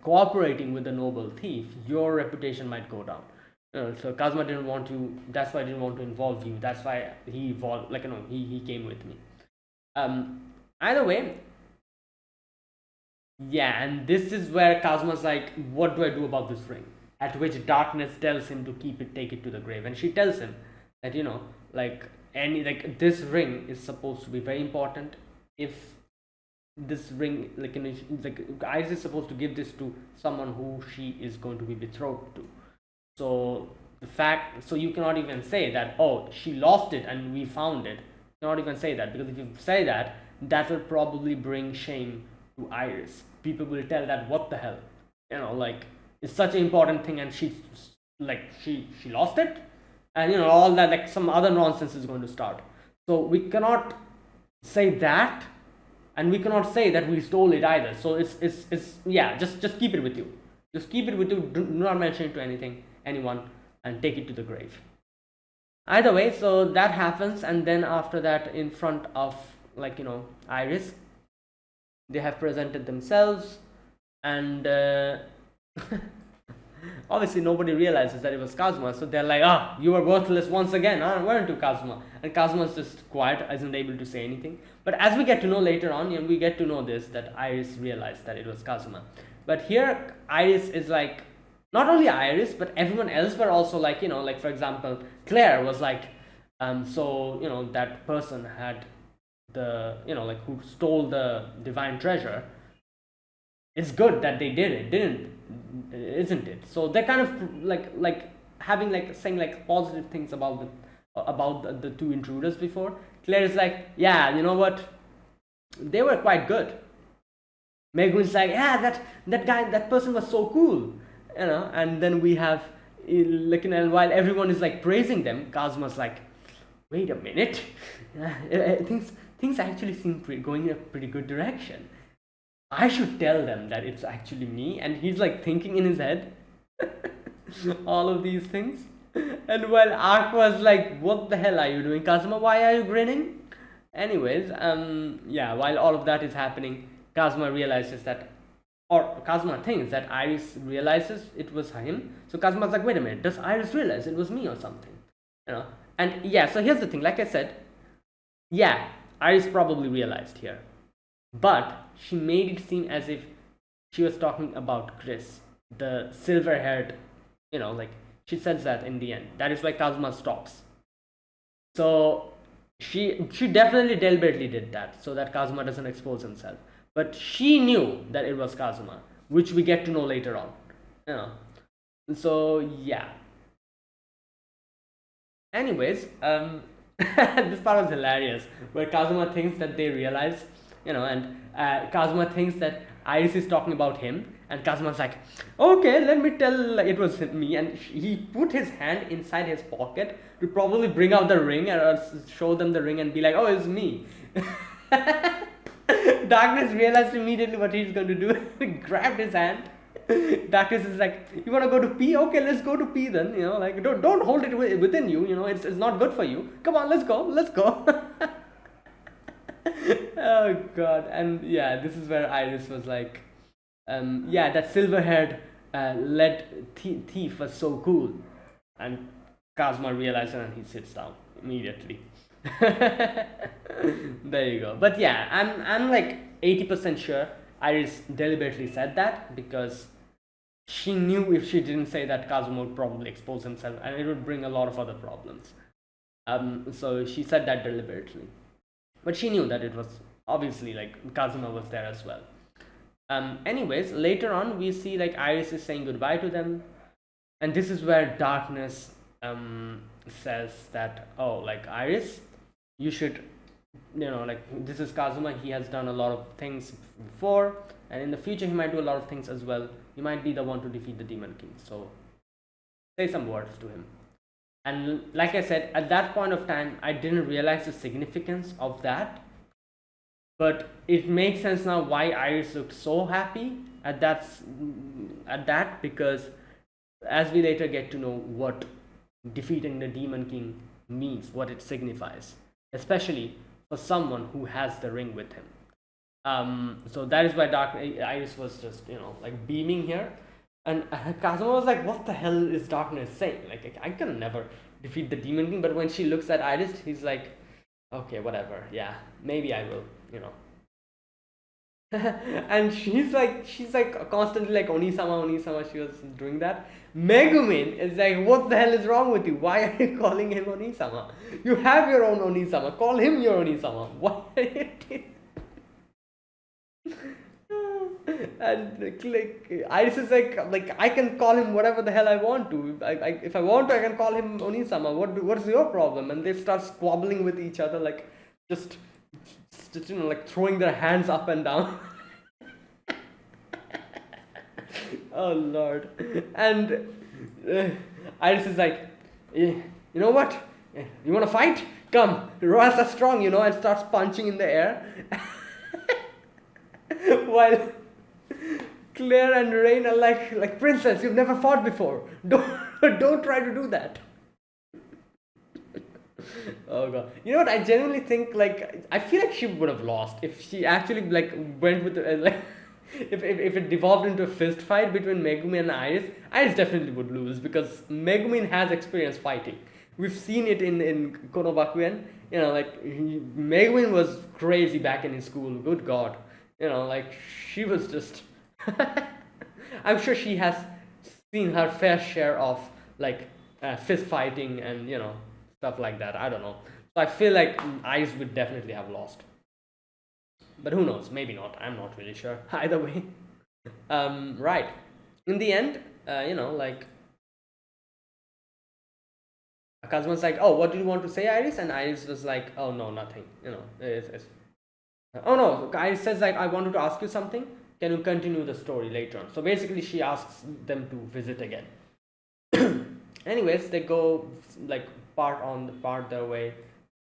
cooperating with a noble thief, your reputation might go down. So Kazuma didn't want to. That's why I didn't want to involve you. That's why he evolved. Like, he came with me. Either way, yeah. And this is where Kazuma's like, what do I do about this ring? At which Darkness tells him to take it to the grave, and she tells him that, like, this ring is supposed to be very important. If this ring, like, Iris is supposed to give this to someone who she is going to be betrothed to. So you cannot even say that, oh, she lost it and we found it. You cannot even say that, because if you say that, that will probably bring shame to Iris. People will tell that, what the hell, like, it's such an important thing, and she lost it, and all that, like, some other nonsense is going to start. So we cannot say that, and we cannot say that we stole it either. So it's yeah, just keep it with you. Just keep it with you. Do not mention it to anyone, and take it to the grave. Either way, so that happens, and then after that, in front of, like, Iris, they have presented themselves, and obviously nobody realizes that it was Kazuma, so they're like, you were worthless once again, weren't you, Kazuma? And Kazuma's just quiet, isn't able to say anything. But as we get to know later on, we get to know this, that Iris realized that it was Kazuma. But here, Iris is like, not only Iris, but everyone else were also like, like, for example, Claire was like, so, that person had the, like, who stole the divine treasure. It's good that they did it, isn't it? So they're kind of like having, like, saying, like, positive things about the two intruders before. Claire is like, yeah, you know what? They were quite good. Megun's like, yeah, that person was so cool, And then we have, like, while everyone is, like, praising them, Kazuma's like, wait a minute, things actually seem going in a pretty good direction. I should tell them that it's actually me. And he's, like, thinking in his head all of these things. And while Aqua's like, what the hell are you doing, Kazuma? Why are you grinning? Anyways, yeah, while all of that is happening, Kazuma realizes that, or Kazuma thinks that Iris realizes it was him. So Kazuma's like, wait a minute, does Iris realize it was me or something? And yeah, so here's the thing, like I said, yeah, Iris probably realized here. But she made it seem as if she was talking about Chris, the silver-haired, like, she says that in the end. That is why Kazuma stops. So she definitely deliberately did that, so that Kazuma doesn't expose himself. But she knew that it was Kazuma, which we get to know later on. So yeah. Anyways, this part was hilarious, where Kazuma thinks that they realize, and Kazuma thinks that Iris is talking about him, and Kazuma's like, okay, let me tell it was me, and he put his hand inside his pocket to probably bring out the ring or show them the ring and be like, oh, it's me. Darkness realized immediately what he's going to do. He grabbed his hand. Darkness is like, you want to go to pee? Okay, let's go to pee then. Like don't hold it within you. It's not good for you. Come on, let's go. Oh god. And yeah, this is where Iris was like, yeah, that silver-haired lead thief was so cool. And Kazuma realizes and he sits down immediately. There you go. But yeah, I'm like 80% sure Iris deliberately said that because she knew if she didn't say that, Kazuma would probably expose himself and it would bring a lot of other problems. So she said that deliberately. But she knew that it was obviously like Kazuma was there as well. Anyways, later on we see like Iris is saying goodbye to them, and this is where Darkness says that, oh, like Iris, you should, like this is Kazuma, he has done a lot of things before, and in the future he might do a lot of things as well. You might be the one to defeat the Demon King, so say some words to him. And like I said, at that point of time, I didn't realize the significance of that, but it makes sense now why Iris looked so happy at that, because as we later get to know what defeating the Demon King means, what it signifies, especially for someone who has the ring with him. So that is why Iris was just like beaming here, and Kazuma was like, "What the hell is Darkness saying? Like I can never defeat the Demon King." But when she looks at Iris, he's like, "Okay, whatever. Yeah, maybe I will." And she's like constantly like, Onisama, Onisama. She was doing that. Megumin is like, what the hell is wrong with you? Why are you calling him Onisama? You have your own Onisama. Call him your Onisama. Why are you and like Iris is like I can call him whatever the hell I want to. If I want to, I can call him Onisama. What's your problem? And they start squabbling with each other, like just like throwing their hands up and down. Oh lord. And Iris is like, you know what? You want to fight? Come, Royals are strong, and starts punching in the air. While Claire and Rain are like princess, you've never fought before. Don't try to do that. Oh god. You know what? I genuinely think I feel like she would have lost if she actually went with if it devolved into a fist fight between Megumin and Iris. Iris definitely would lose because Megumin has experience fighting. We've seen it in Konobakuen. Megumin was crazy back in his school. Good god. She was just I'm sure she has seen her fair share of fist fighting and stuff like that. I don't know. So I feel like Ice would definitely have lost. But who knows? Maybe not. I'm not really sure. Either way. Right. In the end, Kazuma's like, oh, what do you want to say, Iris? And Iris was like, oh, no, nothing. Oh, no. Iris says, I wanted to ask you something. Can you continue the story later on? So basically, she asks them to visit again. Anyways, they go, part their way.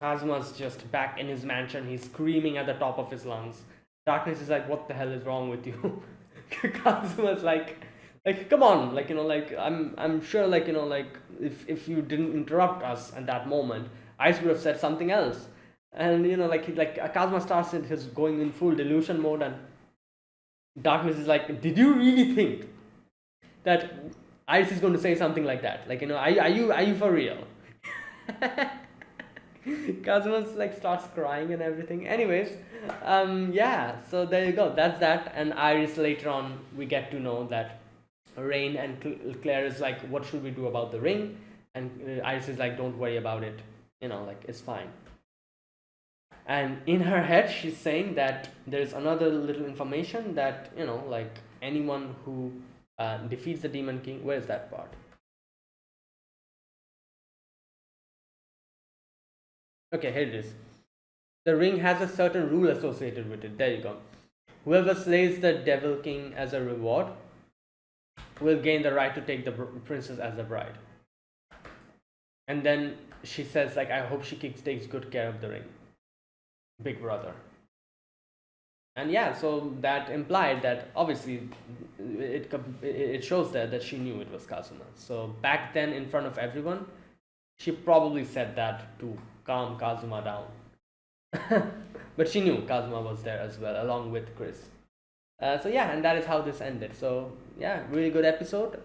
Kazuma's just back in his mansion. He's screaming at the top of his lungs. Darkness is like, what the hell is wrong with you? Kazuma's like, come on, I'm sure, if you didn't interrupt us at that moment, Ice would have said something else. And Kazuma starts going in full delusion mode, and Darkness is like, did you really think that Ice is going to say something like that? Are you for real? Kazuma's starts crying and everything. Anyways, yeah, so there you go. That's that. And Iris, later on, we get to know that Rain and Claire is like, what should we do about the ring? And Iris is like, don't worry about it. It's fine. And in her head, she's saying that there's another little information that, anyone who defeats the Demon King, where's that part? Okay, here it is. The ring has a certain rule associated with it. There you go. Whoever slays the Devil King as a reward will gain the right to take the princess as a bride. And then she says, like, I hope she takes good care of the ring. Big brother. And yeah, so that implied that obviously it shows that she knew it was Kazuma. So back then, in front of everyone, she probably said that to calm Kazuma down. But she knew Kazuma was there as well, along with Chris. So yeah, and that is how this ended. So yeah, really good episode.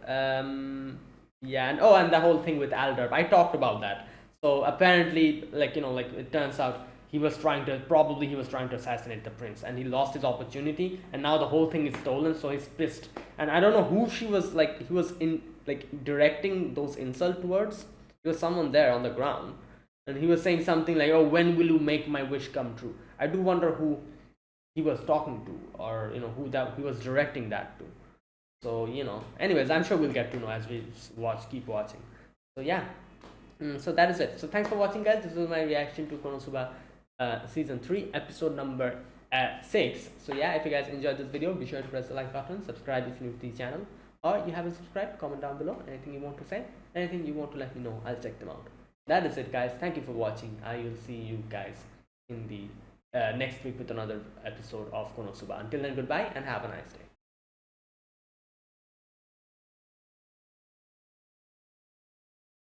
Yeah, and oh, and the whole thing with Alderp, I talked about that. So apparently, like, like, it turns out he was trying to assassinate the prince, and he lost his opportunity, and now the whole thing is stolen. So he's pissed, and I don't know who she was, like, he was in, like, directing those insult words. There was someone there on the ground, and he was saying something like, "Oh, when will you make my wish come true?" I do wonder who he was talking to, or who that he was directing that to. So anyways, I'm sure we'll get to know as we keep watching. So yeah, so that is it. So thanks for watching, guys. This was my reaction to Konosuba season 3 episode number 6. So yeah, if you guys enjoyed this video, be sure to press the like button, subscribe if you're new to the channel, or you haven't subscribed, comment down below anything you want to say, anything you want to let me know. I'll check them out. That is it, guys. Thank you for watching. I will see you guys in the next week with another episode of Konosuba. Until then, goodbye and have a nice day.